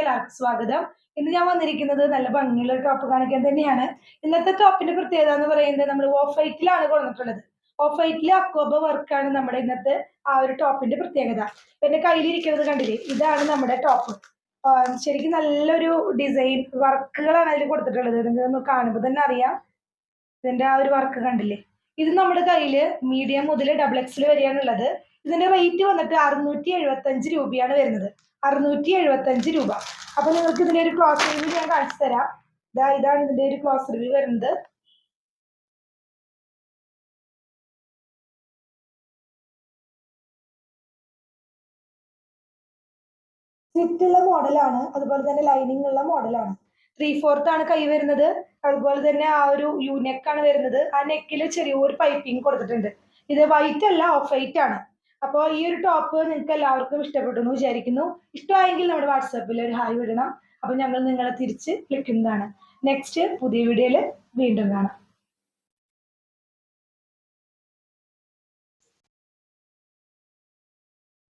എല്ലാവർക്കും സ്വാഗതം. ഇന്ന് ഞാൻ വന്നിരിക്കുന്നത് നല്ല ഭംഗിയുള്ള ഒരു ടോപ്പ് കാണിക്കാൻ തന്നെയാണ്. ഇന്നത്തെ ടോപ്പിന്റെ പ്രത്യേകത എന്ന് പറയുന്നത് നമ്മൾ ഓഫ് വൈറ്റിലാണ് കൊടുത്തിട്ടുള്ളത്. ഓഫ് വൈറ്റിൽ അക്വബ വർക്കാണ് നമ്മുടെ ഇന്നത്തെ ആ ഒരു ടോപ്പിന്റെ പ്രത്യേകത. എന്റെ കയ്യിലിരിക്കുന്നത് കണ്ടില്ലേ, ഇതാണ് നമ്മുടെ ടോപ്പ്. ശരിക്കും നല്ലൊരു ഡിസൈൻ വർക്കുകളാണ് അതിൽ കൊടുത്തിട്ടുള്ളത്. നിങ്ങൾക്ക് കാണുമ്പോൾ തന്നെ അറിയാം ഇതിന്റെ ആ ഒരു വർക്ക് കണ്ടില്ലേ. ഇത് നമ്മുടെ കയ്യിൽ മീഡിയം മുതൽ ഡബിൾ എക്സിൽ വരെയാണുള്ളത്. ഇതിന്റെ റേറ്റ് വന്നിട്ട് 675 രൂപയാണ് വരുന്നത്. 675 രൂപ. അപ്പൊ നിങ്ങൾക്ക് ഇതിന്റെ ഒരു ക്ലോസ് റിവ്യൂ ഞാൻ കാണിച്ചു തരാം. ഇതാണ് ഇതിന്റെ ഒരു ക്ലോസ് റിവ്യൂ വരുന്നത്. സ്ലിറ്റുള്ള മോഡലാണ്, അതുപോലെ തന്നെ ലൈനിങ് ഉള്ള മോഡലാണ്. 3/4 ആണ് കൈ വരുന്നത്. അതുപോലെ തന്നെ ആ ഒരു യു നെക്കാണ് വരുന്നത്. ആ നെക്കിൽ ചെറിയൊരു പൈപ്പിംഗ് കൊടുത്തിട്ടുണ്ട്. ഇത് വൈറ്റ് അല്ല, ഓഫ് വൈറ്റ് ആണ്. അപ്പോൾ ഈ ഒരു ടോപ്പ് നിങ്ങൾക്ക് എല്ലാവർക്കും ഇഷ്ടപ്പെട്ടു എന്ന് വിചാരിക്കുന്നു. ഇഷ്ടമായെങ്കിൽ നമ്മുടെ വാട്സാപ്പിൽ ഒരു ഹായ് വിടണം. അപ്പോൾ ഞങ്ങൾ നിങ്ങളെ തിരിച്ച് വിളിക്കുന്നതാണ്. നെക്സ്റ്റ് പുതിയ വീഡിയോയിൽ വീണ്ടും കാണാം.